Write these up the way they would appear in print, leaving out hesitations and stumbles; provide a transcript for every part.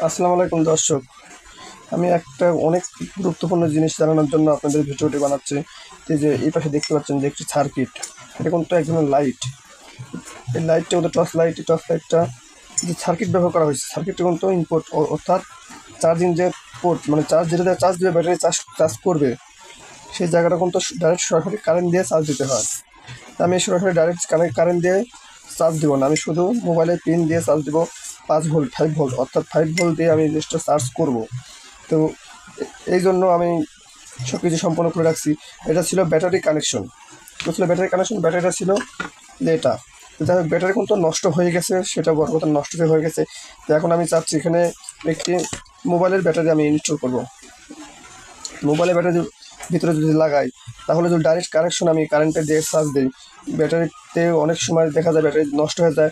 আসসালামু আলাইকুম দর্শক। আমি একটা অনেক গুরুত্বপূর্ণ জিনিস জানানোর জন্য আপনাদের ভিডিওটি বানাচ্ছি। এই পাশে দেখতে পাচ্ছেন যে একটি সার্কিট, এটা কিন্তু এক ধরনের লাইট। এই লাইটটা কিন্তু টর্চ লাইটটা যে সার্কিট ব্যবহার করা হয়েছে, সার্কিটটা কিন্তু ইনপুট অর্থাৎ চার্জিং যে পোর্ট, মানে যেটা চার্জ দিবে, ব্যাটারি চার্জ করবে, সেই জায়গাটা কিন্তু ডাইরেক্ট সরাসরি কারেন্ট দিয়ে চার্জ দিতে হয়। আমি সরাসরি ডাইরেক্ট কারেন্ট দিয়ে চার্জ দিব না, আমি শুধু মোবাইলের পিন দিয়ে চার্জ দিব 5 ভোল্ট 5 ভোল্ট, অর্থাৎ 5 ভোল্ট দিয়ে আমি জিনিসটা চার্জ করব। তো এই জন্য আমি সব কিছু সম্পন্ন করে রাখছি। এটা ছিল ব্যাটারি কানেকশন, ব্যাটারিটা ছিল যে এটা। যাই হোক, ব্যাটারি কিন্তু নষ্ট হয়ে গেছে, সেটা বড় কথা, নষ্ট হয়ে গেছে। তো এখন আমি চাচ্ছি এখানে একটি মোবাইলের ব্যাটারি আমি ইনস্টল করব। মোবাইলের ব্যাটারি ভিতরে যদি লাগাই, তাহলে যদি ডাইরেক্ট কানেকশন আমি কারেন্টে দিয়ে চার্জ দিই, ব্যাটারিতে অনেক সময় দেখা যায় ব্যাটারি নষ্ট হয়ে যায়।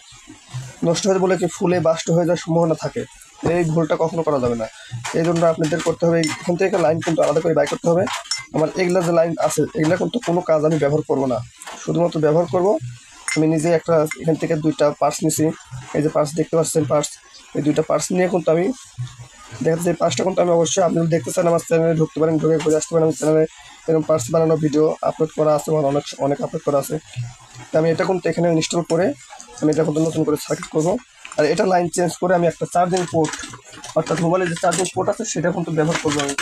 বলে কি ফুলে বাস্ট হয়ে যাওয়ার সম্ভাবনা থাকে। এই ভুলটা কখনো করা যাবে না। এই জন্য আপনাদের করতে হবে, এখান থেকে লাইন কিন্তু আলাদা করে বাই করতে হবে। আমার এগুলা যে লাইন আছে, এগুলা কিন্তু কোনো কাজ আমি ব্যবহার করব না, শুধুমাত্র ব্যবহার করব আমি নিজে একটা এখান থেকে 2টা পার্টস নিছি। এই যে পার্টস দেখতে পাচ্ছেন, এই 2টা পার্টস নিয়ে কিন্তু আমি দেখা যাচ্ছে এই পার্টসটা কিন্তু আমি অবশ্যই, আপনি যদি দেখতে চান আমার চ্যানেলে ঢুকতে পারেন, ঢুকে ঘুরে আসতে পারেন। আমার চ্যানেলে এরকম পার্টস বানানো ভিডিও আপলোড করা আছে, আমার অনেক আপলোড করা আছে। তো আমি এটা কিন্তু এখানে ইনস্টল করে আমি এটা কিন্তু নতুন করে সার্কিট করবো। আর এটা লাইন চেঞ্জ করে আমি একটা চার্জিং পোর্ট, অর্থাৎ মোবাইলের যে চার্জিং পোর্ট আছে সেটা কিন্তু ব্যবহার করবো। আমি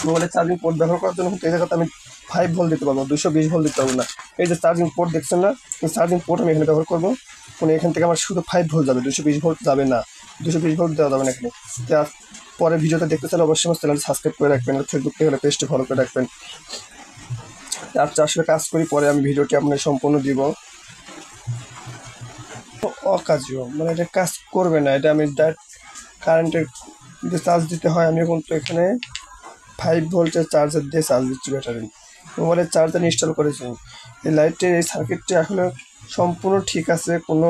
মোবাইলের চার্জিং পোর্ট ব্যবহার করার জন্য কিন্তু এই জায়গাতে আমি 5 ভোল্ট দিতে পারবো, 220 ভোল্ট দিতে পারবো না। এই যে চার্জিং পোর্ট দেখছেন না, এই চার্জিং পোর্ট আমি এখানে ব্যবহার করবো। মানে এখান থেকে আমার শুধু 5 ভোল্ট যাবে, 220 ভোল্ট যাবে না, 220 ভোল্ট দেওয়া যাবে না এখানে। পরে ভিডিওটা দেখতে চাইলে অবশ্যই আমার চ্যানেল সাবস্ক্রাইব করে রাখবেন, আর ফেসবুক থেকে হলে পেজটি ফলো করে রাখবেন। আর আসলে কাজ করি, পরে আমি ভিডিওটি আপনার সম্পূর্ণ দিব। অকাজীয়, মানে এটা কাজ করবে না, এটা আমি ডাইরেক্ট কারেন্টের যে চার্জ দিতে হয়, আমি কিন্তু এখানে 5 ভোল্টের চার্জার দিয়ে চার্জ দিচ্ছি ব্যাটারি। মোবাইলের চার্জার ইনস্টল করেছি। এই লাইটের এই সার্কিটটি আসলে সম্পূর্ণ ঠিক আছে, কোনো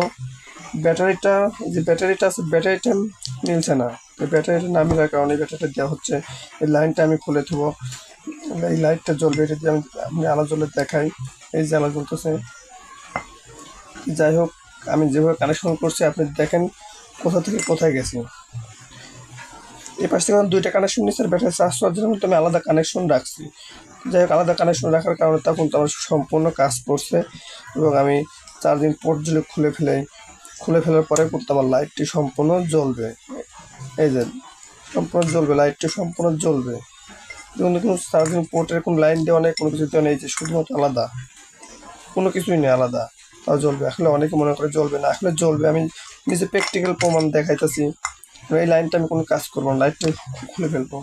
ব্যাটারিটা আছে, ব্যাটারিটা মিলছে না। এই ব্যাটারিটা না মিলার কারণে ব্যাটারিটা দেওয়া হচ্ছে। এই লাইনটা আমি খুলে দেবো, এই লাইটটা জ্বলবে, এটা দিয়ে আমি আলো জ্বলে দেখাই। এই যে আলো জ্বলতেছে। যাই হোক, আমি যেভাবে কানেকশন করছি আপনি দেখেন কোথা থেকে কোথায় গেছি। এই পাশ থেকে 2টা কানেকশন নিচ্ছে, ব্যাটারি চার্জ করার জন্য কিন্তু আমি আলাদা কানেকশন রাখছি। যাই হোক, আলাদা কানেকশন রাখার কারণে তখন তো আমার সম্পূর্ণ কাজ করছে। এবং আমি চার্জিং পোর্ট যদি খুলে ফেলার পরে কিন্তু আমার লাইটটি সম্পূর্ণ জ্বলবে। এই যে সম্পূর্ণ জ্বলবে, লাইটটি সম্পূর্ণ জ্বলবে। কিন্তু কোনো চার্জিং পোর্টের কোনো লাইন দেওয়া নেই, কোনো কিছু দেওয়া নেই, যে শুধুমাত্র আলাদা, কোনো কিছুই নেই আলাদা, তাও জ্বলবে। আসলে অনেকে মনে করে জ্বলবে না, আসলে জ্বলবে। আমি নিজে প্র্যাকটিক্যাল প্রমাণ দেখাইতেছি। এই লাইনটা আমি কোনো কাজ করবো না, লাইটটা খুলে ফেলবো।